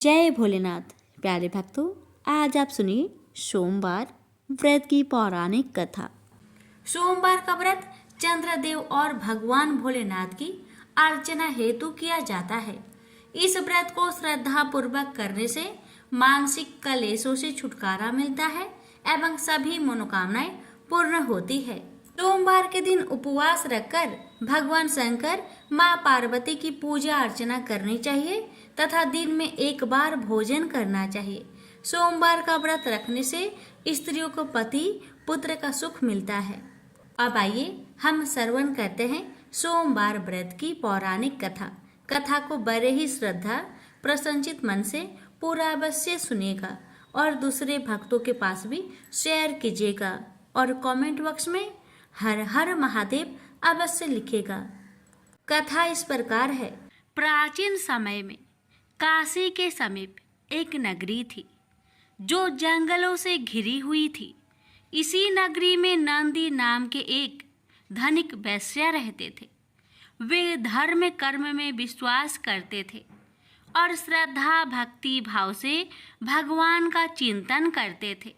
जय भोलेनाथ। प्यारे भक्तों, आज आप सुनिए सोमवार व्रत की पौराणिक कथा। सोमवार का व्रत चंद्रदेव और भगवान भोलेनाथ की अर्चना हेतु किया जाता है। इस व्रत को श्रद्धा पूर्वक करने से मानसिक कलेशों से छुटकारा मिलता है एवं सभी मनोकामनाएं पूर्ण होती है। सोमवार के दिन उपवास रखकर भगवान शंकर, माँ पार्वती की पूजा अर्चना करनी चाहिए तथा दिन में एक बार भोजन करना चाहिए। सोमवार का व्रत रखने से स्त्रियों को पति पुत्र का सुख मिलता है। अब आइए हम श्रवण करते हैं सोमवार व्रत की पौराणिक कथा। कथा को बड़े ही श्रद्धा प्रसन्नचित मन से पूरा अवश्य सुनिएगा और दूसरे भक्तों के पास भी शेयर कीजिएगा और कमेंट बॉक्स में हर हर महादेव अवश्य लिखेगा। कथा इस प्रकार है। प्राचीन समय में काशी के समीप एक नगरी थी जो जंगलों से घिरी हुई थी। इसी नगरी में नंदी नाम के एक धनिक वैश्य रहते थे। वे धर्म कर्म में विश्वास करते थे और श्रद्धा भक्ति भाव से भगवान का चिंतन करते थे।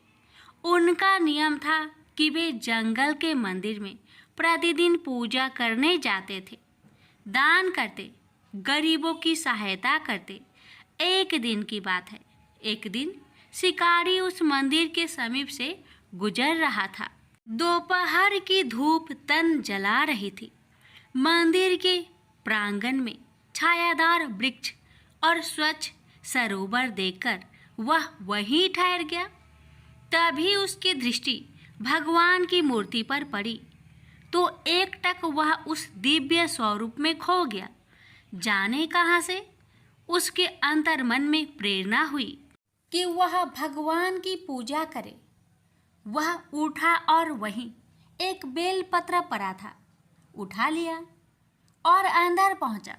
उनका नियम था कि वे जंगल के मंदिर में प्रतिदिन पूजा करने जाते थे, दान करते, गरीबों की सहायता करते। एक दिन की बात है। एक दिन शिकारी उस मंदिर के समीप से गुजर रहा था। दोपहर की धूप तन जला रही थी। मंदिर के प्रांगण में छायादार वृक्ष और स्वच्छ सरोवर देखकर वह वहीं ठहर गया। तभी उसकी दृष्टि भगवान की मूर्ति पर पड़ी तो एकटक वह उस दिव्य स्वरूप में खो गया। जाने कहाँ से उसके अंतर्मन में प्रेरणा हुई कि वह भगवान की पूजा करे। वह उठा और वहीं एक बेलपत्र पड़ा था, उठा लिया और अंदर पहुंचा।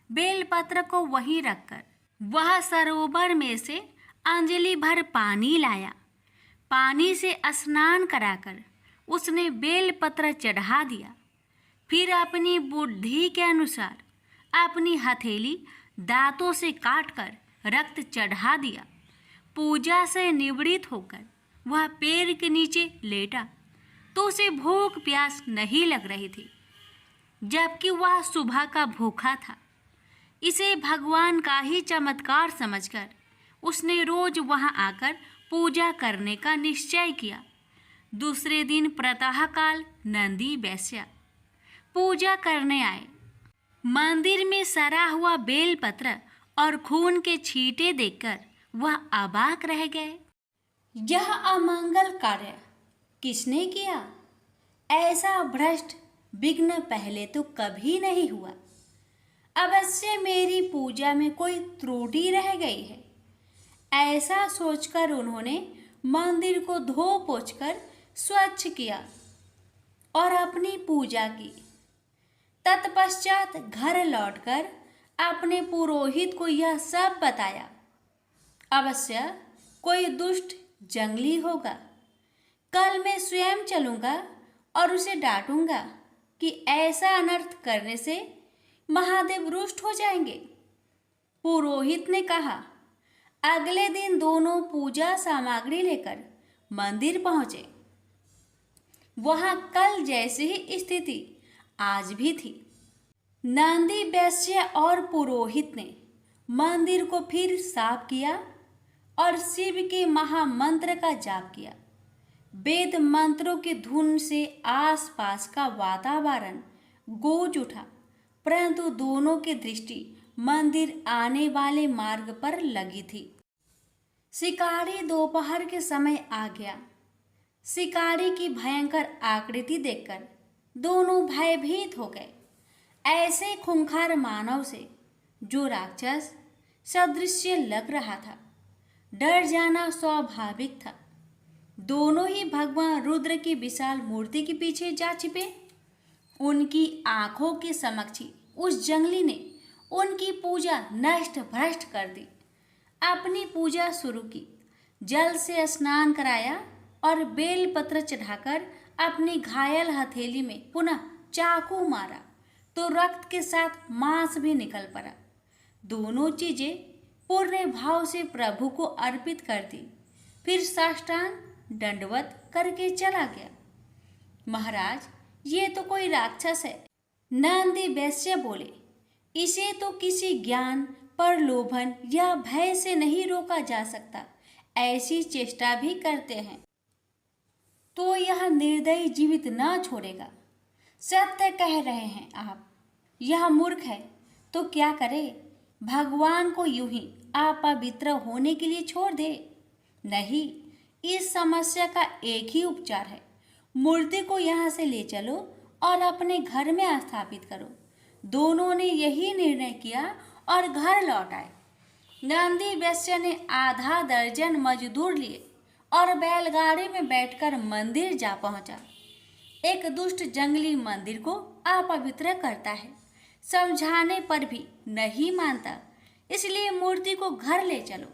बेलपत्र को वहीं रखकर वह सरोवर में से अंजलि भर पानी लाया। पानी से स्नान कराकर उसने बेलपत्र चढ़ा दिया। फिर अपनी बुद्धि के अनुसार अपनी हथेली दांतों से काटकर रक्त चढ़ा दिया। पूजा से निवृत्त होकर वह पेड़ के नीचे लेटा तो उसे भूख प्यास नहीं लग रही थी, जबकि वह सुबह का भूखा था। इसे भगवान का ही चमत्कार समझकर उसने रोज वहां आकर पूजा करने का निश्चय किया। दूसरे दिन प्रातःकाल नंदी वैश्य पूजा करने आए। मंदिर में सड़ा हुआ बेलपत्र और खून के छींटे देखकर वह अबाक रह गए। यह अमंगल कार्य किसने किया? ऐसा भ्रष्ट विघ्न पहले तो कभी नहीं हुआ। अवश्य मेरी पूजा में कोई त्रुटि रह गई है। ऐसा सोचकर उन्होंने मंदिर को धो पोंछकर स्वच्छ किया और अपनी पूजा की। तत्पश्चात घर लौटकर अपने पुरोहित को यह सब बताया। अवश्य कोई दुष्ट जंगली होगा। कल मैं स्वयं चलूँगा और उसे डांटूंगा कि ऐसा अनर्थ करने से महादेव रुष्ट हो जाएंगे। पुरोहित ने कहा। अगले दिन दोनों पूजा सामग्री लेकर मंदिर पहुंचे। वहां कल जैसी ही स्थिति आज भी थी। नंदी वैश्य और पुरोहित ने मंदिर को फिर साफ किया और शिव के महामंत्र का जाप किया। वेद मंत्रों की धुन से आसपास का वातावरण गूंज उठा, परंतु दोनों की दृष्टि मंदिर आने वाले मार्ग पर लगी थी। शिकारी दोपहर के समय आ गया। शिकारी की भयंकर आकृति देखकर दोनों भयभीत हो गए। ऐसे खूंखार मानव से जो राक्षस सदृश लग रहा था, डर जाना स्वाभाविक था। दोनों ही भगवान रुद्र की विशाल मूर्ति के पीछे जा छिपे। उनकी आंखों के समक्ष उस जंगली ने उनकी पूजा नष्ट भ्रष्ट कर दी। अपनी पूजा शुरू की, जल से स्नान कराया और बेलपत्र चढ़ाकर अपनी घायल हथेली में पुनः चाकू मारा तो रक्त के साथ मांस भी निकल पड़ा। दोनों चीजें पूर्ण भाव से प्रभु को अर्पित कर दी। फिर साष्टांग दंडवत करके चला गया। महाराज, ये तो कोई राक्षस है। नंदी वैश्य बोले, इसे तो किसी ज्ञान, प्रलोभन या भय से नहीं रोका जा सकता। ऐसी चेष्टा भी करते हैं तो यह निर्दयी जीवित न छोड़ेगा। सत्य कह रहे हैं आप। यह मूर्ख है तो क्या करे? भगवान को यूं ही अपवित्र होने के लिए छोड़ दे? नहीं, इस समस्या का एक ही उपचार है। मूर्ति को यहाँ से ले चलो और अपने घर में स्थापित करो। दोनों ने यही निर्णय किया और घर लौट आए। नंदी वैश्य ने आधा दर्जन मजदूर लिए और बैलगाड़ी में बैठकर मंदिर जा पहुंचा। एक दुष्ट जंगली मंदिर को अपवित्र करता है। समझाने पर भी नहीं मानता, इसलिए मूर्ति को घर ले चलो।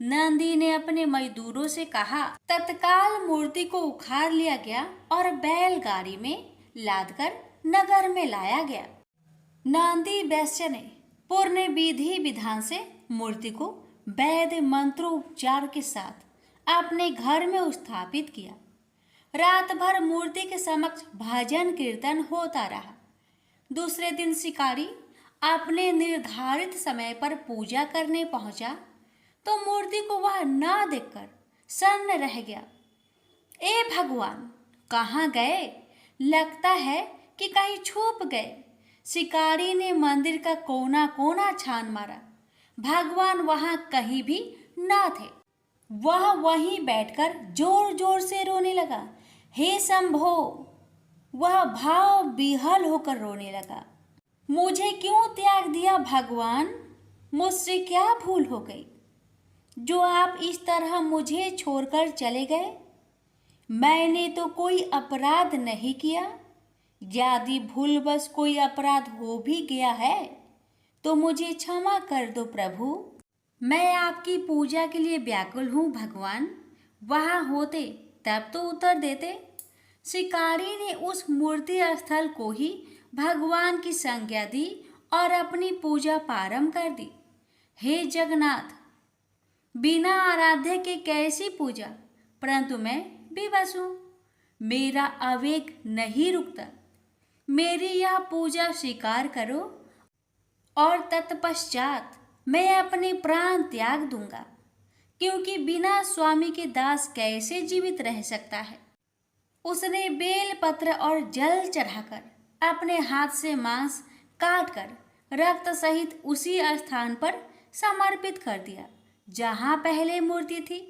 नंदी ने अपने मजदूरों से कहा। तत्काल मूर्ति को उखाड़ लिया गया और बैलगाड़ी में लादकर नगर में लाया गया। नंदी वैश्य ने पूर्ण विधि विधान से मूर्ति को वैद्य मंत्रोपचार के साथ अपने घर में स्थापित किया। रात भर मूर्ति के समक्ष भजन कीर्तन होता रहा। दूसरे दिन शिकारी अपने निर्धारित समय पर पूजा करने पहुंचा तो मूर्ति को वह न देखकर सन्न रह गया। ए भगवान, कहाँ गए? लगता है कि कहीं छुप गए। शिकारी ने मंदिर का कोना कोना छान मारा। भगवान वहां कहीं भी न थे। वह वहीं बैठकर जोर जोर से रोने लगा। हे शंभो! वह भाव विह्वल होकर रोने लगा। मुझे क्यों त्याग दिया भगवान? मुझसे क्या भूल हो गई जो आप इस तरह मुझे छोड़कर चले गए? मैंने तो कोई अपराध नहीं किया। यदि भूलवश कोई अपराध हो भी गया है तो मुझे क्षमा कर दो प्रभु। मैं आपकी पूजा के लिए व्याकुल हूँ भगवान। वहाँ होते तब तो उत्तर देते। शिकारी ने उस मूर्ति स्थल को ही भगवान की संज्ञा दी और अपनी पूजा प्रारंभ कर दी। हे जगन्नाथ, बिना आराध्य के कैसी पूजा? परंतु मैं विवश हूँ। मेरा आवेग नहीं रुकता। मेरी यह पूजा स्वीकार करो और तत्पश्चात मैं अपने प्राण त्याग दूंगा, क्योंकि बिना स्वामी के दास कैसे जीवित रह सकता है। उसने बेल पत्र और जल चढ़ाकर अपने हाथ से मांस काटकर रक्त सहित उसी स्थान पर समर्पित कर दिया जहाँ पहले मूर्ति थी।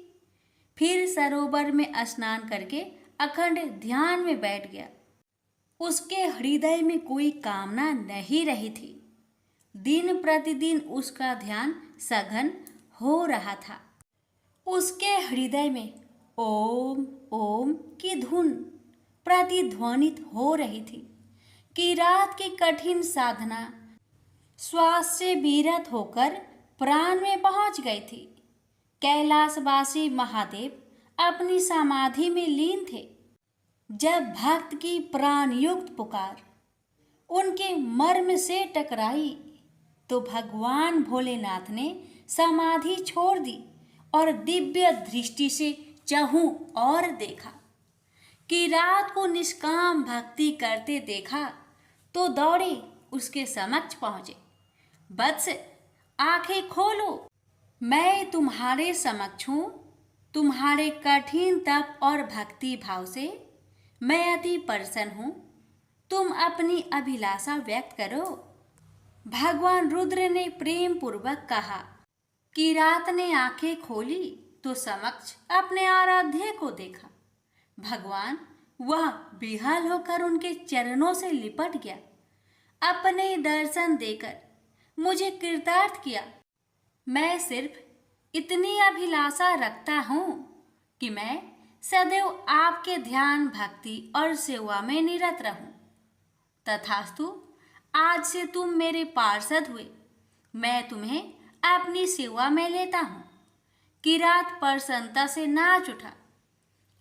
फिर सरोवर में स्नान करके अखंड ध्यान में बैठ गया। उसके हृदय में कोई कामना नहीं रही थी। दिन प्रतिदिन उसका ध्यान सघन हो रहा था। उसके हृदय में ओम ओम की धुन प्रतिध्वनित हो रही थी कि रात की कठिन साधना श्वास से विरत होकर प्राण में पहुंच गई थी। कैलाशवासी महादेव अपनी समाधि में लीन थे। जब भक्त की प्राणयुक्त पुकार उनके मर्म से टकराई तो भगवान भोलेनाथ ने समाधि छोड़ दी और दिव्य दृष्टि से चहु और देखा। कि रात को निष्काम भक्ति करते देखा तो दौड़े उसके समक्ष पहुंचे। वत्स, आंखें खोलो, मैं तुम्हारे समक्ष हूँ। तुम्हारे कठिन तप और भक्ति भाव से मैं अति प्रसन्न हूँ। तुम अपनी अभिलाषा व्यक्त करो। भगवान रुद्र ने प्रेम पूर्वक कहा। कि रात ने आंखें खोली तो समक्ष अपने आराध्य को देखा। भगवान वह विह्वल होकर उनके चरणों से लिपट गया। अपने दर्शन देकर मुझे कृतार्थ किया। मैं सिर्फ इतनी अभिलाषा रखता हूँ कि मैं सदैव आपके ध्यान, भक्ति और सेवा में निरत रहूं। तथास्तु, आज से तुम मेरे पार्षद हुए। मैं तुम्हें अपनी सेवा में लेता हूँ। किरात प्रसन्नता से नाच उठा।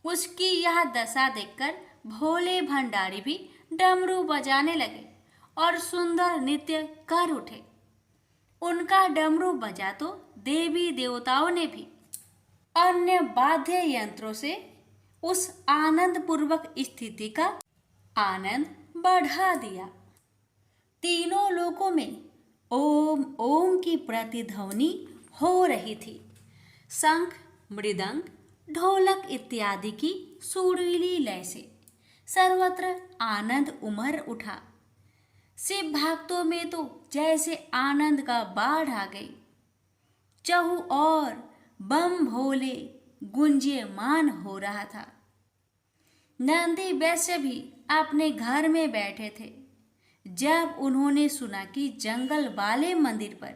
उसकी यह दशा देखकर भोले भंडारी भी डमरू बजाने लगे और सुंदर नृत्य कर उठे। उनका डमरू बजा तो देवी देवताओं ने भी अन्य वाद्य यंत्रों से उस आनंद पूर्वक स्थिति का आनंद बढ़ा दिया। तीनों लोकों में ओम ओम की प्रतिध्वनि हो रही थी। शंख, मृदंग, ढोलक इत्यादि की सुरीली लय से सर्वत्र आनंद उमड़ उठा। शिव भक्तों में तो जैसे आनंद का बाढ़ आ गई। चहु और बम भोले गुंजयमान हो रहा था। नंदी वैश्य भी अपने घर में बैठे थे। जब उन्होंने सुना कि जंगल वाले मंदिर पर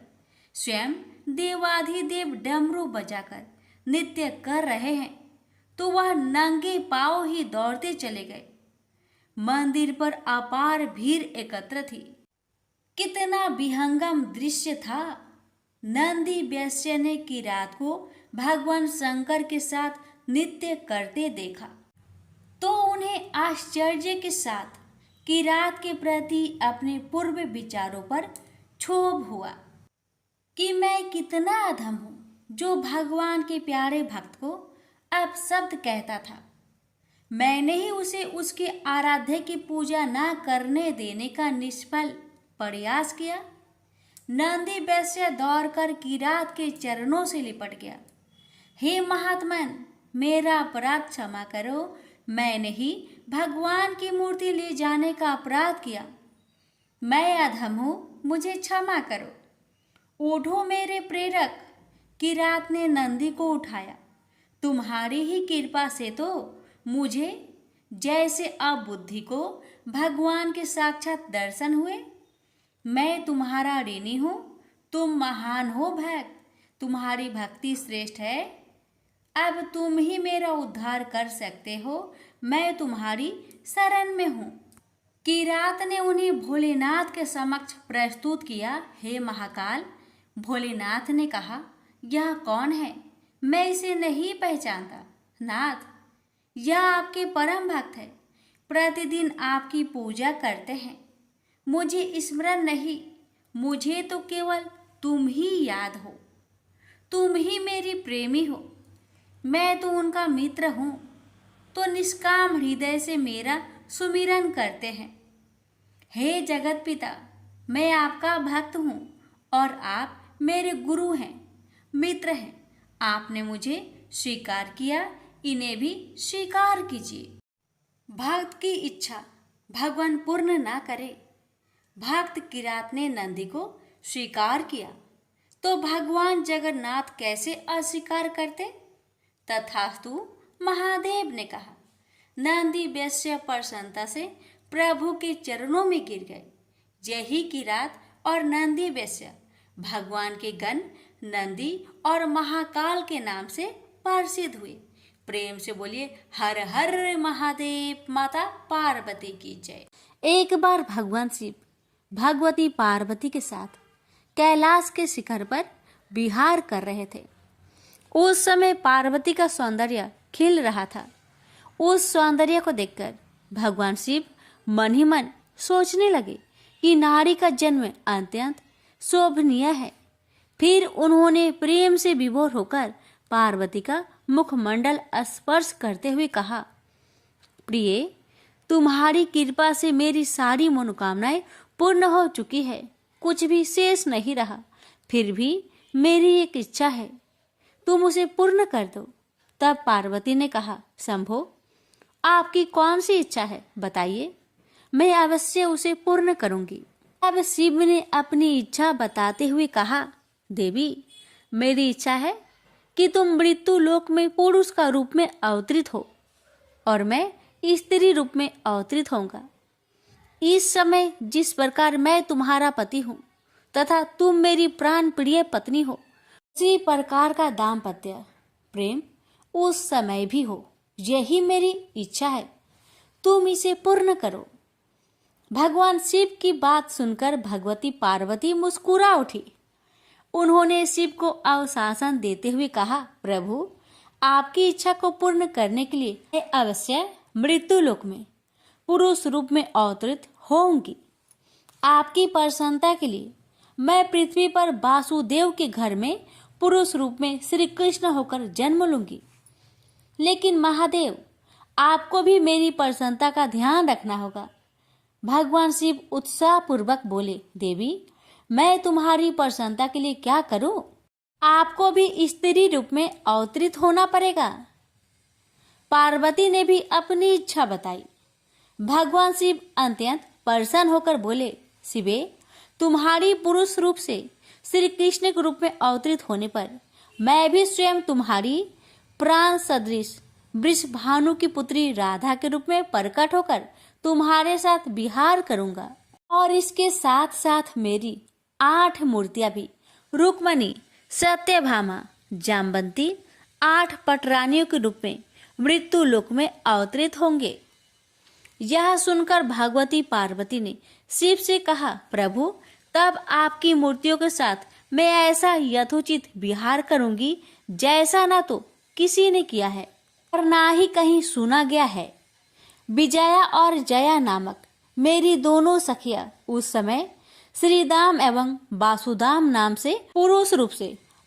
स्वयं देवाधिदेव डमरू बजाकर नृत्य कर रहे हैं, तो वह नंगे पांव ही दौड़ते चले गए। मंदिर पर अपार भीड़ एकत्र थी। कितना विहंगम दृश्य था। नंदी वैश्य ने किरात को भगवान शंकर के साथ नृत्य करते देखा तो उन्हें आश्चर्य के साथ किरात के प्रति अपने पूर्व विचारों पर क्षोभ हुआ कि मैं कितना अधम हूँ जो भगवान के प्यारे भक्त को अपशब्द कहता था। मैंने ही उसे उसके आराध्य की पूजा न करने देने का निष्फल प्रयास किया। नंदी वैश्य दौड़कर किरात के चरणों से लिपट गया। हे महात्मन, मेरा अपराध क्षमा करो। मैंने ही भगवान की मूर्ति ले जाने का अपराध किया। मैं अधम हूँ, मुझे क्षमा करो। उठो मेरे प्रेरक। किरात ने नंदी को उठाया। तुम्हारी ही कृपा से तो मुझे जैसे अब बुद्धि को भगवान के साक्षात दर्शन हुए। मैं तुम्हारा ऋणी हूँ। तुम महान हो भक्त, तुम्हारी भक्ति श्रेष्ठ है। अब तुम ही मेरा उद्धार कर सकते हो। मैं तुम्हारी शरण में हूँ। किरात ने उन्हें भोलेनाथ के समक्ष प्रस्तुत किया। हे महाकाल, भोलेनाथ ने कहा, यह कौन है? मैं इसे नहीं पहचानता। नाथ, यह आपके परम भक्त है, प्रतिदिन आपकी पूजा करते हैं। मुझे स्मरण नहीं, मुझे तो केवल तुम ही याद हो। तुम ही मेरी प्रेमी हो। मैं तो उनका मित्र हूँ, तो निष्काम हृदय से मेरा सुमिरन करते हैं। हे जगत पिता, मैं आपका भक्त हूँ और आप मेरे गुरु हैं, मित्र हैं। आपने मुझे स्वीकार किया, इन्हें भी स्वीकार कीजिए। भक्त की इच्छा भगवान पूर्ण ना करे। भक्त किरात ने नंदी को स्वीकार किया तो भगवान जगन्नाथ कैसे अस्वीकार करते? तथास्तु महादेव ने कहा। नंदी वैश्य प्रसन्नता से प्रभु के चरणों में गिर गए। यही किरात और नंदी वैश्य भगवान के गण नंदी और महाकाल के नाम से प्रसिद्ध हुए। प्रेम से बोलिए हर हर महादेव। माता पार्वती की जय। एक बार भगवान शिव भगवती पार्वती के साथ कैलाश के शिखर पर विहार कर रहे थे। उस समय पार्वती का सौंदर्य खिल रहा था। उस सौंदर्य को देखकर भगवान शिव मन ही मन सोचने लगे कि नारी का जन्म अत्यंत शोभनीय है। फिर उन्होंने प्रेम से विभोर होकर पार्वती का मुखमंडल स्पर्श करते हुए कहा, प्रिय, तुम्हारी कृपा से मेरी सारी मनोकामनाएं पूर्ण हो चुकी है। कुछ भी शेष नहीं रहा। फिर भी मेरी एक इच्छा है, तुम उसे पूर्ण कर दो। तब पार्वती ने कहा, शंभो, आपकी कौन सी इच्छा है, बताइए, मैं अवश्य उसे पूर्ण करूंगी। अब शिव ने अपनी इच्छा बताते हुए कहा, देवी, मेरी इच्छा है कि तुम मृत्यु लोक में पुरुष का रूप में अवतरित हो और मैं स्त्री रूप में अवतरित होऊंगा। इस समय जिस प्रकार मैं तुम्हारा पति हूँ तथा तुम मेरी प्राण प्रिय पत्नी हो, उसी प्रकार का दाम्पत्य प्रेम उस समय भी हो। यही मेरी इच्छा है, तुम इसे पूर्ण करो। भगवान शिव की बात सुनकर भगवती पार्वती मुस्कुरा उठी। उन्होंने शिव को आश्वासन देते हुए कहा, प्रभु, आपकी इच्छा को पूर्ण करने के लिए मैं अवश्य मृत्यु लोक में पुरुष रूप में अवतरित होंगी। आपकी प्रसन्नता के लिए मैं पृथ्वी पर वासुदेव के घर में पुरुष रूप में श्री कृष्ण होकर जन्म लूंगी। लेकिन महादेव, आपको भी मेरी प्रसन्नता का ध्यान रखना होगा। भगवान शिव उत्साह पूर्वक बोले, देवी, मैं तुम्हारी प्रसन्नता के लिए क्या करूं? आपको भी स्त्री रूप में अवतरित होना पड़ेगा। पार्वती ने भी अपनी इच्छा बताई। भगवान शिव अत्यंत प्रसन्न होकर बोले, शिवे, तुम्हारी पुरुष रूप से श्री कृष्ण के रूप में अवतरित होने पर मैं भी स्वयं तुम्हारी प्राण सदृश वृषभानु की पुत्री राधा के रूप में प्रकट होकर तुम्हारे साथ विहार करूंगा। और इसके साथ साथ मेरी 8 मूर्तियां भी रुक्मणी, सत्यभामा, जाम्बंती 8 पटरानियों के रूप में मृत्यु लोक में अवतरित होंगे। यह सुनकर भगवती पार्वती ने शिव से कहा, प्रभु, तब आपकी मूर्तियों के साथ मैं ऐसा यथोचित विहार करूंगी जैसा ना तो किसी ने किया है और ना ही कहीं सुना गया है। विजया और जया नामक मेरी दोनों सखियां उस समय श्रीदाम एवं वासुदाम नाम से पुरुष रूप से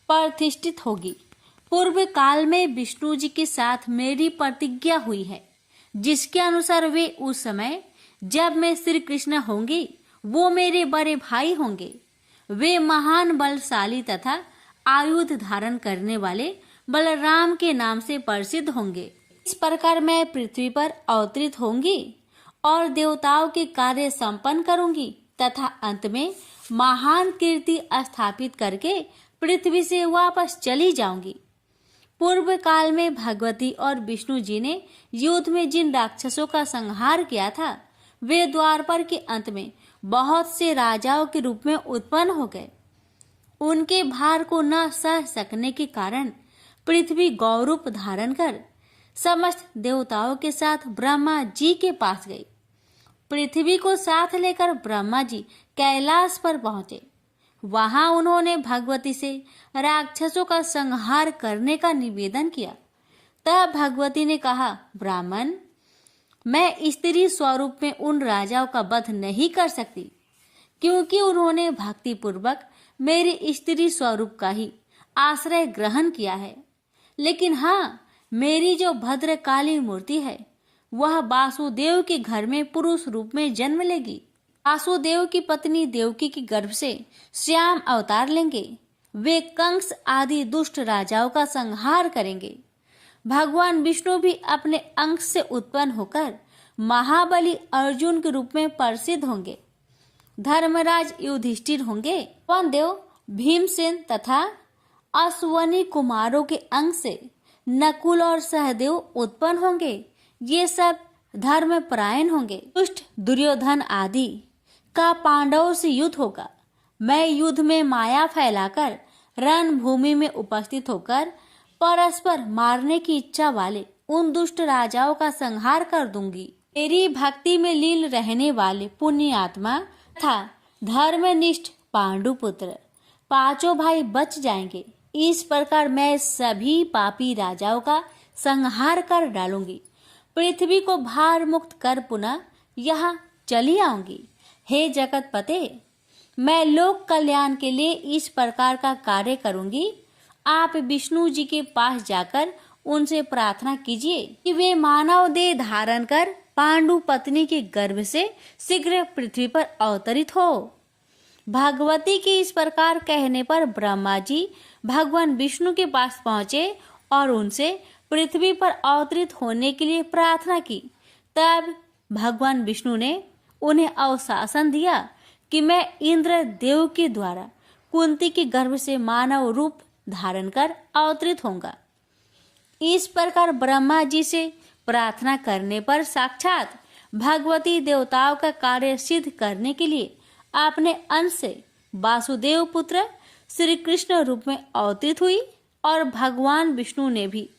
प्रतिष्ठित होगी। पूर्व काल में विष्णु जी के साथ मेरी प्रतिज्ञा हुई है, जिसके अनुसार वे उस समय जब मैं श्री कृष्ण होंगी वो मेरे बड़े भाई होंगे। वे महान बलशाली तथा आयुध धारण करने वाले बलराम के नाम से प्रसिद्ध होंगे। इस प्रकार मैं पृथ्वी पर अवतरित होंगी और देवताओं के कार्य संपन्न करूंगी तथा अंत में महान कीर्ति स्थापित करके पृथ्वी से वापस चली जाऊंगी। पूर्व काल में भगवती और विष्णु जी ने युद्ध में जिन राक्षसों का संहार किया था, वे द्वापर के अंत में बहुत से राजाओं के रूप में उत्पन्न हो गए। उनके भार को न सह सकने के कारण पृथ्वी गौरूप धारण कर समस्त देवताओं के साथ ब्रह्मा जी के पास गई। पृथ्वी को साथ लेकर ब्रह्मा जी कैलाश पर पहुंचे। वहां उन्होंने भगवती से राक्षसों का संहार करने का निवेदन किया। तब भगवती ने कहा, ब्राह्मण, मैं स्त्री स्वरूप में उन राजाओं का वध नहीं कर सकती, क्योंकि उन्होंने भक्ति पूर्वक मेरे स्त्री स्वरूप का ही आश्रय ग्रहण किया है। लेकिन हाँ, मेरी जो भद्रकाली मूर्ति है वह वासुदेव के घर में पुरुष रूप में जन्म लेगी। वासुदेव की पत्नी देवकी के गर्भ से श्याम अवतार लेंगे। वे कंस आदि दुष्ट राजाओं का संहार करेंगे। भगवान विष्णु भी अपने अंश से उत्पन्न होकर महाबली अर्जुन के रूप में प्रसिद्ध होंगे। धर्मराज युधिष्ठिर होंगे। पवन देव, भीमसेन तथा अश्वनी कुमारों के अंश से नकुल और सहदेव उत्पन्न होंगे। ये सब धर्मपरायण होंगे। दुष्ट दुर्योधन आदि का पांडवों से युद्ध होगा। मैं युद्ध में माया फैलाकर रणभूमि में उपस्थित होकर परस्पर मारने की इच्छा वाले उन दुष्ट राजाओं का संहार कर दूंगी। मेरी भक्ति में लीन रहने वाले पुण्य आत्मा तथा धर्मनिष्ठ पांडुपुत्र 5 भाई बच जाएंगे। इस प्रकार मैं सभी पापी राजाओं का संहार कर डालूंगी। पृथ्वी को भार मुक्त कर पुनः यहाँ चली आऊंगी। हे जगतपते, मैं लोक कल्याण के लिए इस प्रकार का कार्य करूंगी। आप विष्णु जी के पास जाकर उनसे प्रार्थना कीजिए कि वे मानव देह धारण कर पांडु पत्नी के गर्भ से शीघ्र पृथ्वी पर अवतरित हो। भगवती के इस प्रकार कहने पर ब्रह्मा जी भगवान विष्णु के पास पहुंचे और उनसे पृथ्वी पर अवतरित होने के लिए प्रार्थना की। तब भगवान विष्णु ने उन्हें अवशासन दिया कि मैं इंद्र देव के द्वारा कुंती के गर्भ से मानव रूप धारण कर अवतरित होऊंगा। इस प्रकार ब्रह्मा जी से प्रार्थना करने पर साक्षात भगवती देवताओं का कार्य सिद्ध करने के लिए अपने अंश से वासुदेव पुत्र श्री कृष्ण रूप में अवतरित हुई और भगवान विष्णु ने भी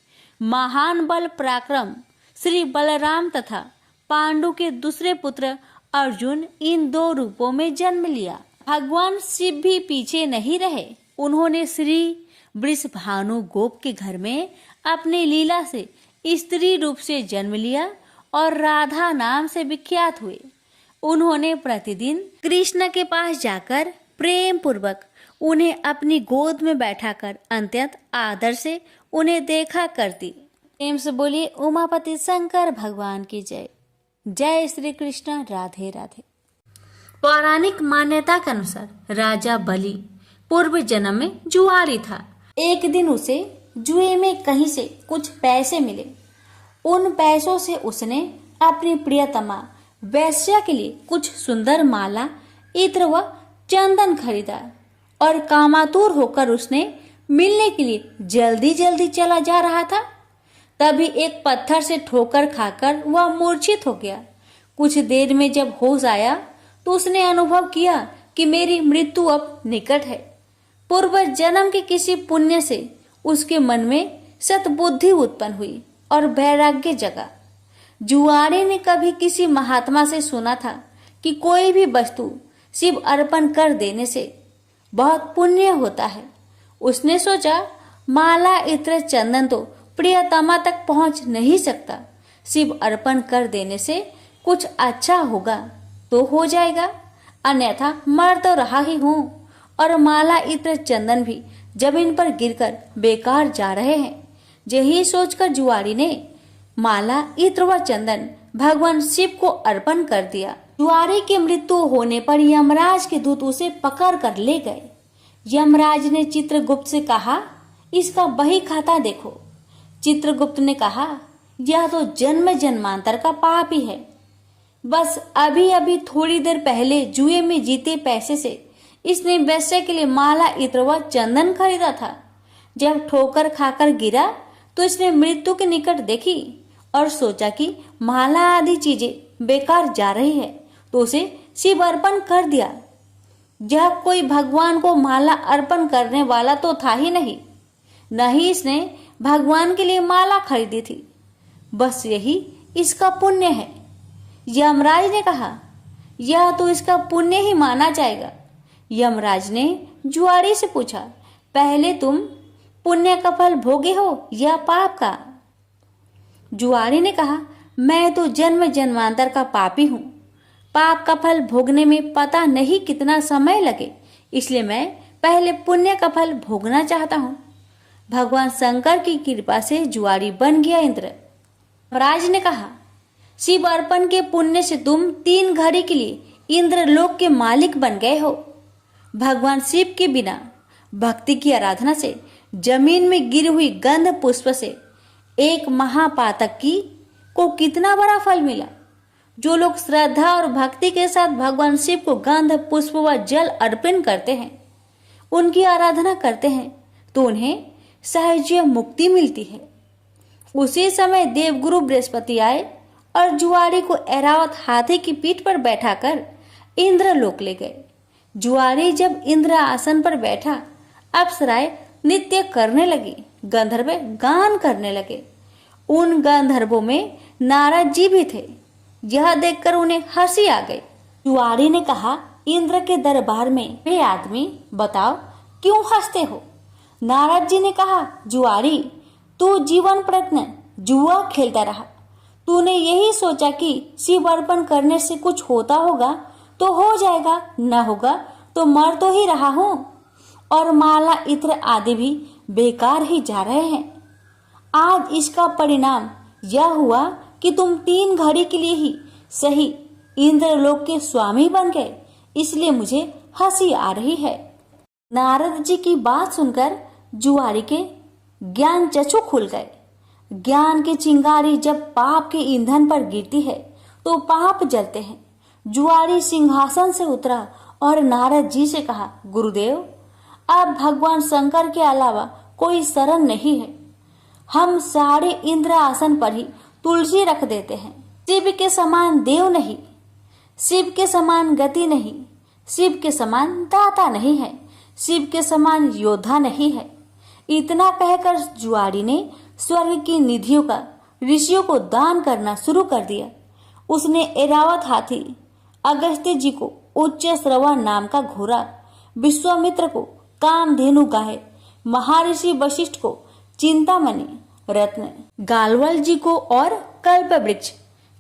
महान बल पराक्रम श्री बलराम तथा पांडु के दूसरे पुत्र अर्जुन इन 2 रूपों में जन्म लिया। भगवान शिव भी पीछे नहीं रहे। उन्होंने श्री वृषभानु गोप के घर में अपनी लीला से स्त्री रूप से जन्म लिया और राधा नाम से विख्यात हुए। उन्होंने प्रतिदिन कृष्ण के पास जाकर प्रेम पूर्वक उन्हें अपनी गोद में बैठाकर अत्यंत आदर से उन्हें देखा करती। प्रेम से बोलिए उमापति शंकर भगवान की जय। जय श्री कृष्ण, राधे राधे। पौराणिक मान्यता के अनुसार राजा बलि पूर्व जन्म में जुआरी था। एक दिन उसे जुए में कहीं से कुछ पैसे मिले। उन पैसों से उसने अपनी प्रियतमा वैश्या के लिए कुछ सुंदर माला, इत्र व चंदन खरीदा और कामातुर होकर उसने मिलने के लिए जल्दी जल्दी चला जा रहा था। तभी एक पत्थर से ठोकर खाकर वह मूर्छित हो गया। कुछ देर में जब होश आया तो उसने अनुभव किया कि मेरी मृत्यु अब निकट है। पूर्व जन्म के किसी पुण्य से उसके मन में सद्बुद्धि उत्पन्न हुई और वैराग्य जगा। जुआरी ने कभी किसी महात्मा से सुना था कि कोई भी वस्तु शिव अर्पण कर देने से बहुत पुण्य होता है। उसने सोचा माला, इत्र, चंदन तो प्रियतमा तक पहुंच नहीं सकता, शिव अर्पण कर देने से कुछ अच्छा होगा तो हो जाएगा, अन्यथा मर तो रहा ही हूं और माला, इत्र, चंदन भी जमीन पर गिरकर बेकार जा रहे हैं। यही सोचकर जुआरी ने माला, इत्र व चंदन भगवान शिव को अर्पण कर दिया। जुआरी की मृत्यु होने पर यमराज के दूत उसे पकड़ कर ले गए। यमराज ने चित्रगुप्त से कहा, इसका बही खाता देखो। चित्रगुप्त ने कहा, यह तो जन्म जन्मांतर का पाप ही है। बस अभी अभी थोड़ी देर पहले जुए में जीते पैसे से इसने वैश्य के लिए माला, इत्र व चंदन खरीदा था। जब ठोकर खाकर गिरा तो इसने मृत्यु के निकट देखी और सोचा कि माला आदि चीजें बेकार जा रही है तो उसे शिव अर्पण कर दिया। यह कोई भगवान को माला अर्पण करने वाला तो था ही नहीं, न ही इसने भगवान के लिए माला खरीदी थी। बस यही इसका पुण्य है। यमराज ने कहा, यह तो इसका पुण्य ही माना जाएगा। यमराज ने जुआरी से पूछा, पहले तुम पुण्य का फल भोगे हो या पाप का? जुआरी ने कहा, मैं तो जन्म जन्मांतर का पापी हूँ। पाप का फल भोगने में पता नहीं कितना समय लगे, इसलिए मैं पहले पुण्य का फल भोगना चाहता हूँ। भगवान शंकर की कृपा से जुआरी बन गया इंद्र। राज ने कहा, शिव अर्पण के पुण्य से तुम 3 घड़ी के लिए इंद्रलोक के मालिक बन गए हो। भगवान शिव के बिना भक्ति की आराधना से जमीन में गिरी हुई गंध पुष्प से एक महापातक की को कितना बड़ा फल मिला। जो लोग श्रद्धा और भक्ति के साथ भगवान शिव को गंध, पुष्प व जल अर्पण करते हैं, उनकी आराधना करते हैं, तो उन्हें सहज मुक्ति मिलती है। उसी समय देवगुरु बृहस्पति आए और जुआरी को ऐरावत हाथी की पीठ पर बैठाकर इंद्रलोक ले गए। जुआरी जब इंद्र आसन पर बैठा, अप्सराएं नृत्य करने लगी, गंधर्व गान करने लगे। उन गंधर्वों में नारद जी भी थे। यह देखकर उन्हें हंसी आ गई। जुआरी ने कहा, इंद्र के दरबार में वे आदमी, बताओ क्यों हंसते हो? नारद जी ने कहा, जुआरी, तू जीवन प्रयत्न जुआ खेलता रहा। तूने यही सोचा कि शिव अर्पण करने से कुछ होता होगा तो हो जाएगा, न होगा तो मर तो ही रहा हूं, और माला, इत्र आदि भी बेकार ही जा रहे हैं। आज इसका परिणाम यह हुआ कि तुम 3 घड़ी के लिए ही सही इंद्रलोक के स्वामी बन गए, इसलिए मुझे हंसी आ रही है। नारद जी की बात सुनकर जुआरी के ज्ञान चक्षु खुल गए। ज्ञान की चिंगारी जब पाप के ईंधन पर गिरती है तो पाप जलते हैं। जुआरी सिंहासन से उतरा और नारद जी से कहा, गुरुदेव, अब भगवान शंकर के अलावा कोई शरण नहीं है। हम सारे इंद्र आसन पर ही तुलसी रख देते हैं। शिव के समान देव नहीं, शिव के समान गति नहीं, शिव के समान दाता नहीं है, शिव के समान योद्धा नहीं है। इतना कहकर जुआरी ने स्वर्ग की निधियों का ऋषियों को दान करना शुरू कर दिया। उसने ऐरावत हाथी, अगस्त्य जी को उच्च श्रवण नाम का घोड़ा, विश्वामित्र को कामधेनु गाय, महर्षि वशिष्ठ को चिंतामणि रत्न, गालवल जी को और कल्प वृक्ष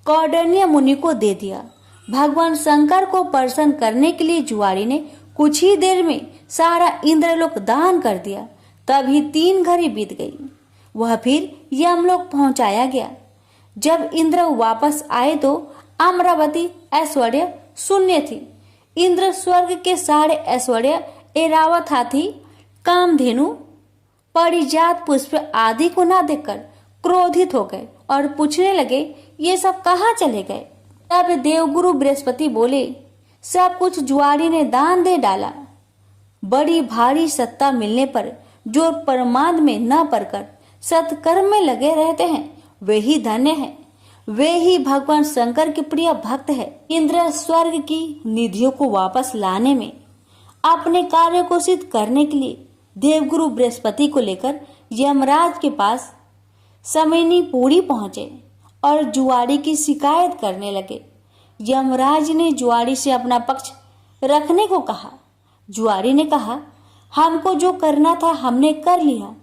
कौंडिन्य मुनि को दे दिया। भगवान शंकर को प्रसन्न करने के लिए जुआरी ने कुछ ही देर में सारा इंद्रलोक दान कर दिया। तभी 3 घड़ी बीत गई। वह फिर यमलोक पहुंचाया गया। जब इंद्र वापस आए तो अमरावती ऐश्वर्य शून्य थी। इंद्र स्वर्ग के सारे ऐश्वर्य, ऐरावत हाथी, कामधेनु, परिजात पुष्प आदि को न देखकर क्रोधित हो गए और पूछने लगे, ये सब कहाँ चले गए? तब देवगुरु बृहस्पति बोले, सब कुछ जुआरी ने दान दे डाला। बड़ी भारी सत्ता मिलने पर जो परमार्थ में न पड़कर सत्कर्म में लगे रहते हैं वे ही धन्य हैं। वे ही भगवान शंकर के प्रिय भक्त है। इंद्र स्वर्ग की निधियों को वापस लाने में अपने कार्य को सिद्ध करने के लिए देवगुरु बृहस्पति को लेकर यमराज के पास समयनी पूरी पहुंचे और जुआरी की शिकायत करने लगे। यमराज ने जुआरी से अपना पक्ष रखने को कहा। जुआरी ने कहा, हमको जो करना था हमने कर लिया,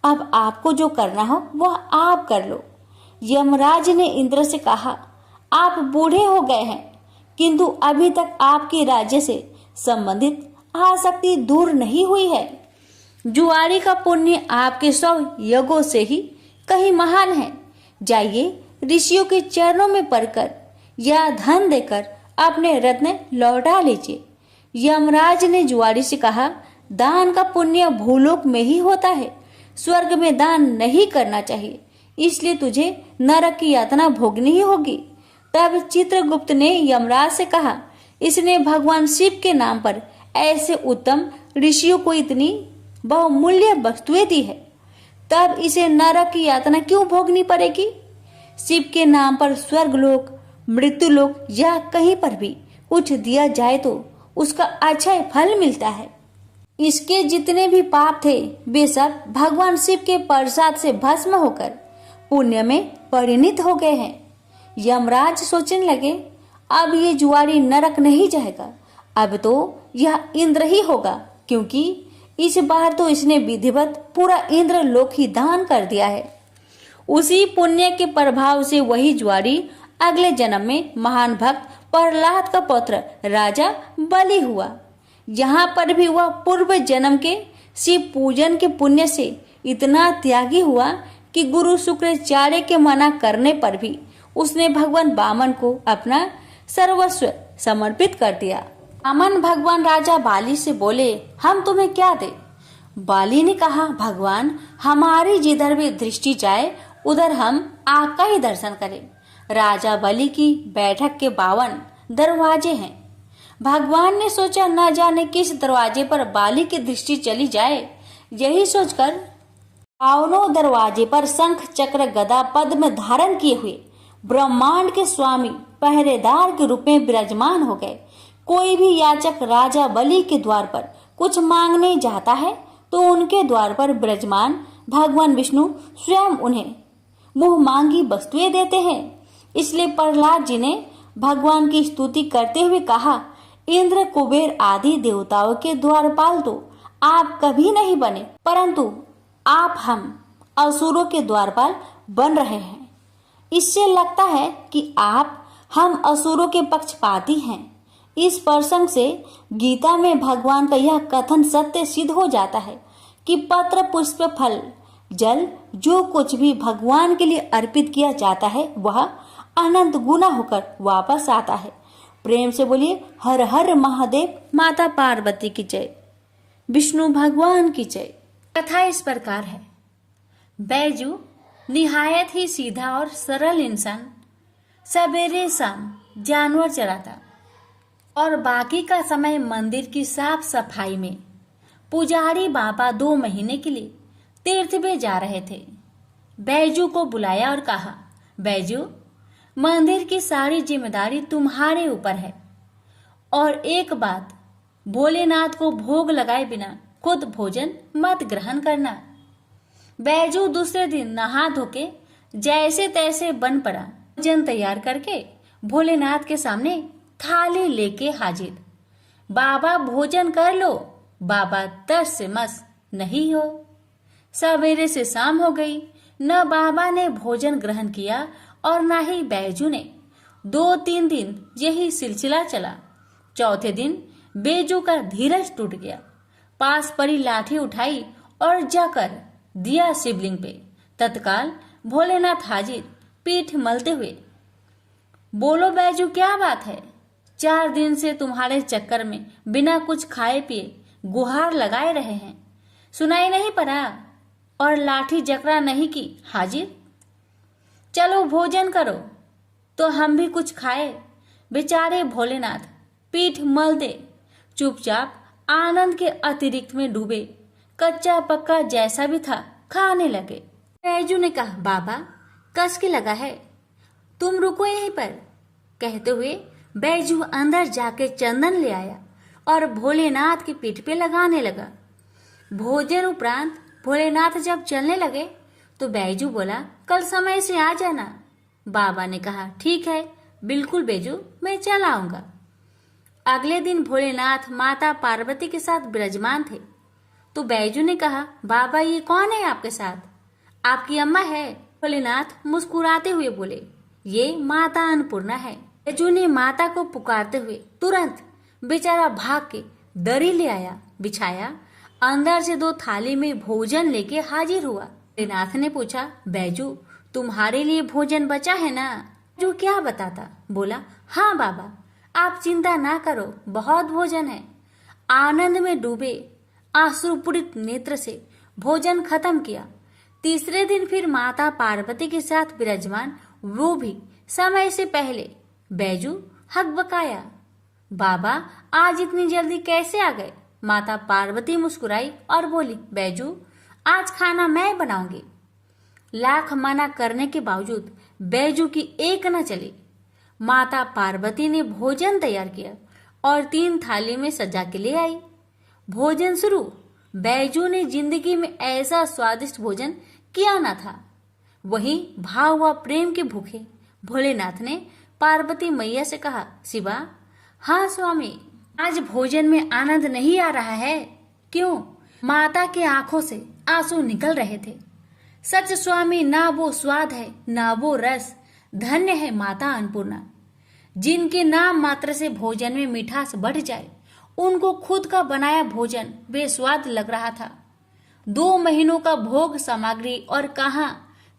अब आपको जो करना हो वह आप कर लो। यमराज ने इंद्र से कहा, आप बूढ़े हो गए हैं किंतु अभी तक आपके राज्य से संबंधित आसक्ति दूर नहीं हुई है। जुआरी का पुण्य आपके 100 यज्ञों से ही कहीं महान है। जाइए ऋषियों के चरणों में पड़कर या धन देकर अपने रत्न लौटा लीजिए। यमराज ने जुआरी से कहा, दान का पुण्य भूलोक में ही होता है, स्वर्ग में दान नहीं करना चाहिए, इसलिए तुझे नरक की यातना भोगनी ही होगी। तब चित्रगुप्त ने यमराज से कहा, इसने भगवान शिव के नाम पर ऐसे उत्तम ऋषियों को इतनी बहुमूल्य वस्तुएं दी है, तब इसे नरक की यातना क्यों भोगनी पड़ेगी? शिव के नाम पर स्वर्गलोक, मृत्युलोक या कहीं पर भी कुछ दिया जाए तो उसका अच्छा फल मिलता है। इसके जितने भी पाप थे वे सब भगवान शिव के प्रसाद से भस्म होकर पुण्य में परिणित हो गए हैं। यमराज सोचने लगे, अब ये जुआरी नरक नहीं जाएगा, अब तो यह इंद्र ही होगा, क्योंकि इस बार तो इसने विधिवत पूरा इंद्र लोक ही दान कर दिया है। उसी पुण्य के प्रभाव से वही जुआरी अगले जन्म में महान भक्त प्रहलाद का पुत्र राजा बलि हुआ। यहाँ पर भी वह पूर्व जन्म के शिव पूजन के पुण्य से इतना त्यागी हुआ कि गुरु शुक्राचार्य के मना करने पर भी उसने भगवान वामन को अपना सर्वस्व समर्पित कर दिया। वामन भगवान राजा बाली से बोले, हम तुम्हें क्या दे? बाली ने कहा, भगवान हमारी जिधर भी दृष्टि जाए उधर हम आपका ही दर्शन करें। राजा बलि की बैठक के 52 दरवाजे हैं। भगवान ने सोचा न जाने किस दरवाजे पर बाली की दृष्टि चली जाए। यही सोचकर 52 दरवाजे पर शंख चक्र गदा पद्म धारण किए हुए ब्रह्मांड के स्वामी पहरेदार के रूप में विराजमान हो गए। कोई भी याचक राजा बलि के द्वार पर कुछ मांगने जाता है तो उनके द्वार पर विराजमान भगवान विष्णु स्वयं उन्हें मुंह मांगी वस्तुएं देते हैं। इसलिए प्रहलाद जी ने भगवान की स्तुति करते हुए कहा, इंद्र कुबेर आदि देवताओं के द्वारपाल तो आप कभी नहीं बने, परंतु आप हम असुरों के द्वारपाल बन रहे हैं। इससे लगता है कि आप हम असुरों के पक्षपाती हैं। इस प्रसंग से गीता में भगवान का यह कथन सत्य सिद्ध हो जाता है कि पत्र पुष्प फल जल जो कुछ भी भगवान के लिए अर्पित किया जाता है वह अनंत गुना होकर वापस आता है। प्रेम से बोलिए हर हर महादेव, माता पार्वती की जय, विष्णु भगवान की जय। कथा इस प्रकार है। बैजू निहायत ही सीधा और सरल इंसान सवेरे शाम जानवर चराता और बाकी का समय मंदिर की साफ सफाई में। पुजारी बाबा 2 महीने के लिए तीर्थ में जा रहे थे। बैजू को बुलाया और कहा, बैजू मंदिर की सारी जिम्मेदारी तुम्हारे ऊपर है और एक बात, भोलेनाथ को भोग लगाए बिना खुद भोजन मत ग्रहण करना। बैजू दूसरे दिन नहा धोके जैसे तैसे बन पड़ा। भोजन तैयार करके भोलेनाथ के सामने थाली लेके हाजिर। बाबा भोजन कर लो। बाबा तस से मस नहीं हो। सवेरे से शाम हो गई, न बाबा ने भोजन ग्रहण किया और न ही बैजू ने। 2-3 दिन यही सिलसिला चला। चौथे दिन बेजू का धीरज टूट गया। पास पड़ी लाठी उठाई और जाकर दिया शिवलिंग पे। तत्काल भोलेनाथ हाजिर, पीठ मलते हुए। बोलो बैजू, क्या बात है? 4 दिन से तुम्हारे चक्कर में बिना कुछ खाए पिए गुहार लगाए रहे हैं, सुनाई नहीं पड़ा? और लाठी जकड़ा नहीं की हाजिर? चलो भोजन करो तो हम भी कुछ खाए। बेचारे भोलेनाथ पीठ मल दे चुपचाप आनंद के अतिरिक्त में डूबे। कच्चा पक्का जैसा भी था खाने लगे। बैजू ने कहा, बाबा कस के लगा है, तुम रुको यहीं पर। कहते हुए बैजू अंदर जाके चंदन ले आया और भोलेनाथ की पीठ पे लगाने लगा। भोजन उपरांत भोलेनाथ जब चलने लगे तो बैजू बोला, कल समय से आ जाना। बाबा ने कहा, ठीक है, बिल्कुल बैजू, मैं चल आऊंगा। अगले दिन भोलेनाथ माता पार्वती के साथ विराजमान थे। तो बैजू ने कहा, बाबा ये कौन है आपके साथ? आपकी अम्मा है। भोलेनाथ मुस्कुराते हुए बोले, ये माता अन्नपूर्णा है। बैजू ने माता को पुकारते हुए तुरंत बेचारा भाग के दरी ले आया, बिछाया। अंदर से 2 थाली में भोजन लेके हाजिर हुआ। भोलेनाथ ने पूछा, बैजू तुम्हारे लिए भोजन बचा है ना? जो क्या बताता? बोला, हाँ बाबा, आप चिंता ना करो, बहुत भोजन है। आनंद में डूबे आश्रुपूरित नेत्र से भोजन खत्म किया। तीसरे दिन फिर माता पार्वती के साथ विराजमान, वो भी समय से पहले। बैजू हकबकाया, बाबा आज इतनी जल्दी कैसे आ गए? माता पार्वती मुस्कुराई और बोली, बैजू आज खाना मैं बनाऊंगी। लाख मना करने के बावजूद बैजू की एक न चली। माता पार्वती ने भोजन तैयार किया और 3 थाली में सजा के ले आई। भोजन शुरू। बैजू ने जिंदगी में ऐसा स्वादिष्ट भोजन किया न था। वहीं भाव व प्रेम के भूखे भोलेनाथ ने पार्वती मैया से कहा, शिवा, हाँ स्वामी, आज भोजन में आनंद नहीं आ रहा है। क्यों? माता के आंखों से आंसू निकल रहे थे। सच स्वामी, ना वो स्वाद है ना वो रस। धन्य है माता अन्नपूर्णा, जिनके नाम मात्र से भोजन में मिठास बढ़ जाए। उनको खुद का बनाया भोजन बेस्वाद लग रहा था। 2 महीनों का भोग सामग्री और कहाँ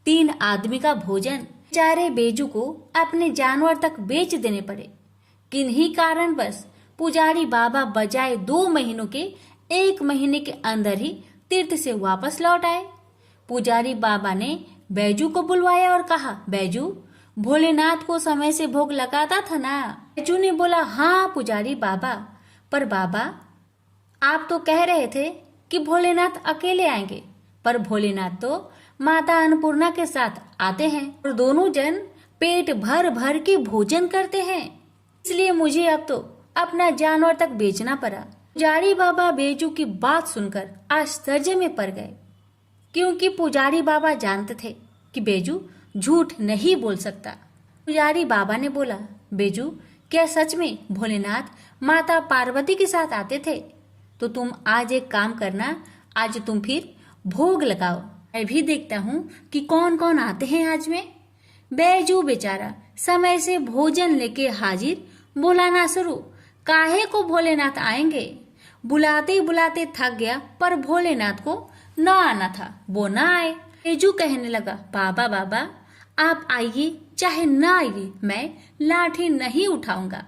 3 आदमी का भोजन। बेचारे बैजू को अपने जानवर तक बेच देने पड़े। किन्हीं कारणवश पुजारी बाबा बजाय 2 महीनों के 1 महीने के अंदर ही तीर्थ से वापस लौट आए। पुजारी बाबा ने बैजू को बुलवाया और कहा, बैजू भोलेनाथ को समय से भोग लगाता था ना? बैजू ने बोला, हाँ पुजारी बाबा, पर बाबा आप तो कह रहे थे कि भोलेनाथ अकेले आएंगे, पर भोलेनाथ तो माता अन्नपूर्णा के साथ आते हैं और दोनों जन पेट भर भर के भोजन करते हैं, इसलिए मुझे अब तो अपना जानवर तक बेचना पड़ा। पुजारी बाबा बैजू की बात सुनकर आश्चर्य में पड़ गए, क्योंकि पुजारी बाबा जानते थे कि बैजू झूठ नहीं बोल सकता। पुजारी बाबा ने बोला, बैजू क्या सच में भोलेनाथ माता पार्वती के साथ आते थे? तो तुम आज एक काम करना, आज तुम फिर भोग लगाओ, मैं भी देखता हूँ कि कौन कौन आते हैं आज में। बैजू बेचारा समय से भोजन लेके हाजिर, बुलाना शुरू। काहे को भोलेनाथ आएंगे? बुलाते बुलाते थक गया, पर भोलेनाथ को न आना था, वो न आए। बैजू कहने लगा, बाबा बाबा आप आइए चाहे न आइए, मैं लाठी नहीं उठाऊंगा।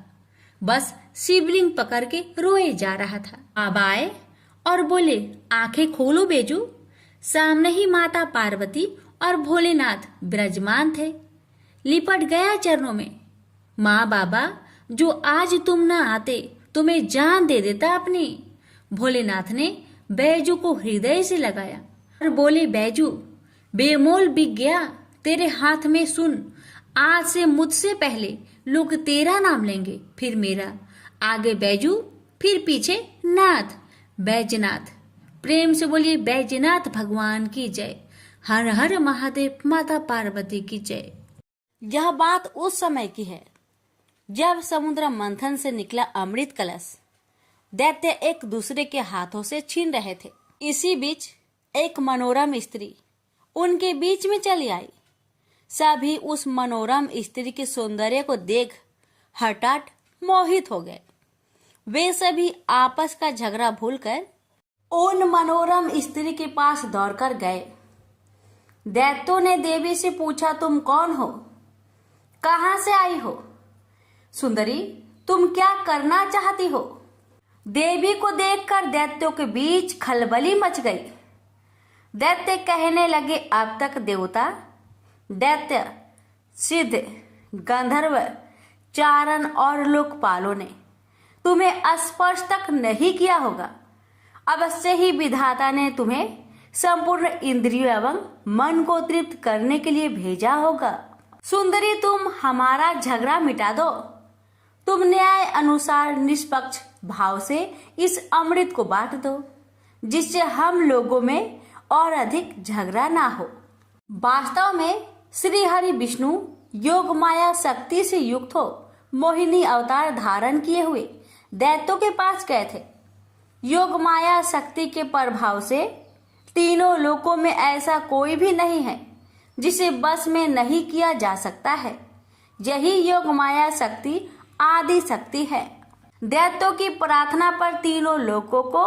बस शिवलिंग पकड़ के रोए जा रहा था। बाबा आए और बोले, आंखें खोलो बैजू। सामने ही माता पार्वती और भोलेनाथ विराजमान थे। लिपट गया चरणों में। माँ बाबा, जो आज तुम न आते तो मैं जान दे देता अपनी। भोलेनाथ ने बैजू को हृदय से लगाया और बोले, बैजू बेमोल बिक गया तेरे हाथ में। सुन, आज से मुझसे पहले लोग तेरा नाम लेंगे, फिर मेरा। आगे बैजू, फिर पीछे नाथ, बैजनाथ। प्रेम से बोलिए, बैजनाथ भगवान की जय। हर हर महादेव, माता पार्वती की जय। यह बात उस समय की है जब समुद्र मंथन से निकला अमृत कलश दैत्य एक दूसरे के हाथों से छीन रहे थे। इसी बीच एक मनोरम स्त्री उनके बीच में चली आई। सभी उस मनोरम स्त्री के सौंदर्य को देख हठात मोहित हो गए। वे सभी आपस का झगड़ा भूलकर उन मनोरम स्त्री के पास दौड़कर गए। दैत्यों ने देवी से पूछा, तुम कौन हो, कहां से आई हो? सुंदरी, तुम क्या करना चाहती हो? देवी को देखकर दैत्यों के बीच खलबली मच गई। दैत्य कहने लगे, अब तक देवता, दैत्य, सिद्ध, गंधर्व, चारण और लोकपालों ने तुम्हें स्पर्श तक नहीं किया होगा। अवश्य ही विधाता ने तुम्हें संपूर्ण इंद्रियों एवं मन को तृप्त करने के लिए भेजा होगा। सुंदरी, तुम हमारा झगड़ा मिटा दो। तुम न्याय अनुसार निष्पक्ष भाव से इस अमृत को बांट दो, जिससे हम लोगों में और अधिक झगड़ा ना हो। वास्तव में श्री हरि विष्णु योग माया शक्ति से युक्त हो मोहिनी अवतार धारण किए हुए दैत्यों के पास गए थे। योग माया शक्ति के प्रभाव से तीनों लोकों में ऐसा कोई भी नहीं है जिसे बस में नहीं किया जा सकता है। यही योग माया शक्ति आदि शक्ति है। दैत्यों की प्रार्थना पर तीनों लोकों को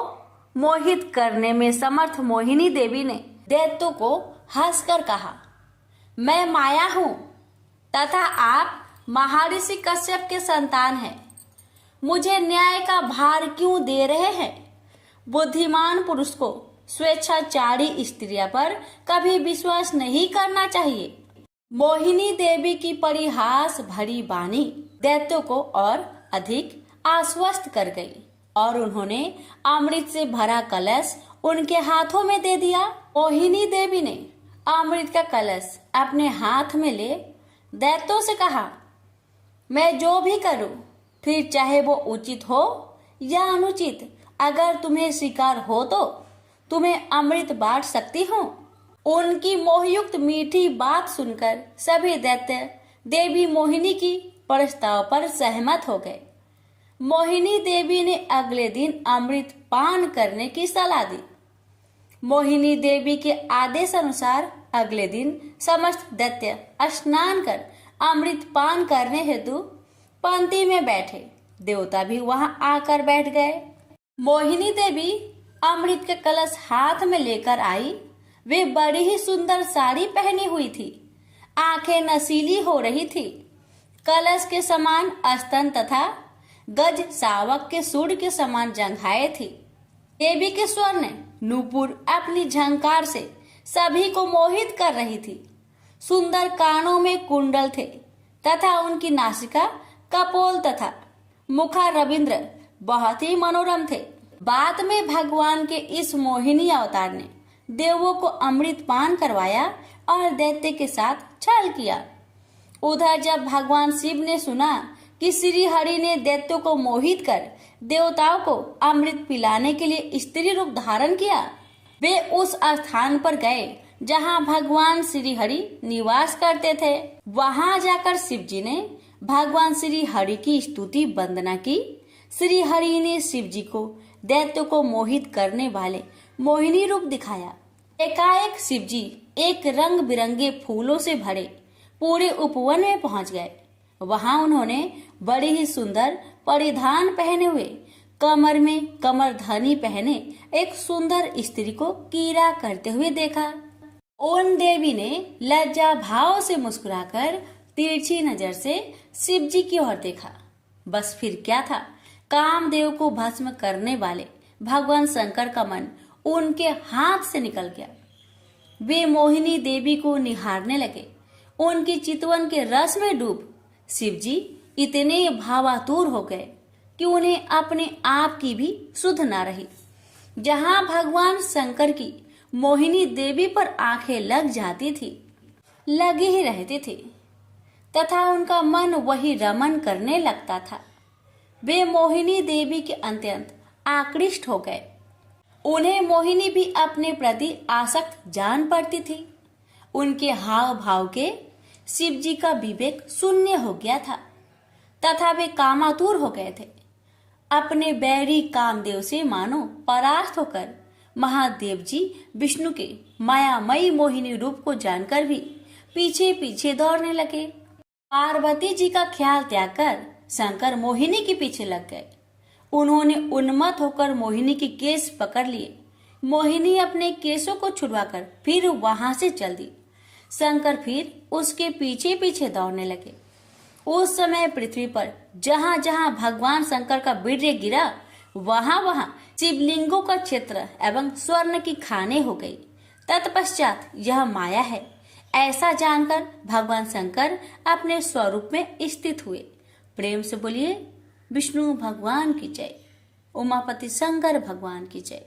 मोहित करने में समर्थ मोहिनी देवी ने दैत्यों को हंसकर कहा, मैं माया हूँ तथा आप महर्षि कश्यप के संतान हैं। मुझे न्याय का भार क्यों दे रहे हैं? बुद्धिमान पुरुष को स्वेच्छाचारी स्त्रियों पर कभी विश्वास नहीं करना चाहिए। मोहिनी देवी की परिहास भरी वाणी दैत्यों को और अधिक आश्वस्त कर गई और उन्होंने अमृत से भरा कलश उनके हाथों में दे दिया। मोहिनी देवी ने अमृत का कलश अपने हाथ में ले दैत्यों से कहा, मैं जो भी करूं, फिर चाहे वो उचित हो या अनुचित, अगर तुम्हें स्वीकार हो तो तुम्हें अमृत बांट सकती हूँ। उनकी मोहयुक्त मीठी बात सुनकर सभी दैत्य देवी मोहिनी की प्रस्ताव पर सहमत हो गए। मोहिनी देवी ने अगले दिन अमृत पान करने की सलाह दी। मोहिनी देवी के आदेश अनुसार अगले दिन समस्त दैत्य स्नान कर अमृत पान करने हेतु पंक्ति में बैठे। देवता भी वहां आकर बैठ गए। मोहिनी देवी अमृत के कलश हाथ में लेकर आई। वे बड़ी ही सुंदर साड़ी पहनी हुई थी। आंखें नशीली हो रही थी। कलश के समान स्तन तथा गज सावक के सूर्य के समान जंघाए थी। देवी के स्वर्ण नूपुर अपनी झंकार से सभी को मोहित कर रही थी। सुंदर कानों में कुंडल थे तथा उनकी नासिका कपोल तथा मुखा रविंद्र बहुत ही मनोरम थे। बाद में भगवान के इस मोहिनी अवतार ने देवों को अमृत पान करवाया और दैत्य के साथ छल किया। उधर जब भगवान शिव ने सुना कि श्री हरि ने दैत्यों को मोहित कर देवताओं को अमृत पिलाने के लिए स्त्री रूप धारण किया, वे उस स्थान पर गए जहां भगवान श्री हरि निवास करते थे। वहां जाकर शिव जी ने भगवान श्री हरि की स्तुति वंदना की। श्री हरि ने शिव जी को दैत्यों को मोहित करने वाले मोहिनी रूप दिखाया। एकाएक शिव जी एक रंग बिरंगे फूलों से भरे पूरे उपवन में पहुंच गए। वहां उन्होंने बड़ी ही सुंदर परिधान पहने हुए, कमर में कमरधनी पहने एक सुंदर स्त्री को कीड़ा करते हुए देखा। उन देवी ने लज्जा भाव से मुस्कुराकर तिरछी नजर से शिव जी की ओर देखा। बस फिर क्या था, कामदेव को भस्म करने वाले भगवान शंकर का मन उनके हाथ से निकल गया। वे मोहिनी देवी को निहारने लगे। उनकी चितवन के रस में डूब शिव जी इतने भावातुर हो गए कि उन्हें अपने आप की भी सुध न रही। जहां भगवान शंकर की मोहिनी देवी पर आंखें लग जाती थी, लगी ही रहती थी तथा उनका मन वही रमन करने लगता था। वे मोहिनी देवी के अत्यंत आकृष्ट हो गए। उन्हें मोहिनी भी अपने प्रति आसक्त जान पड़ती थी। उनके हाव भाव के शिव जी का विवेक शून्य हो गया था तथा वे कामातुर हो गए थे। अपने बैरी कामदेव से मानो परास्त होकर महादेव जी विष्णु के मायामयी मोहिनी रूप को जानकर भी पीछे पीछे दौड़ने लगे। पार्वती जी का ख्याल त्याग कर शंकर मोहिनी के पीछे लग गए। उन्होंने उन्मत्त होकर मोहिनी के केस पकड़ लिए। मोहिनी अपने केसों को छुड़वाकर फिर वहां से चल दी। शंकर फिर उसके पीछे पीछे दौड़ने लगे। उस समय पृथ्वी पर जहां जहां भगवान शंकर का वीर्य गिरा वहां वहां शिवलिंगों का क्षेत्र एवं स्वर्ण की खाने हो गई। तत्पश्चात यह माया है ऐसा जानकर भगवान शंकर अपने स्वरूप में स्थित हुए। प्रेम से बोलिए विष्णु भगवान की जय, उमापति शंकर भगवान की जय।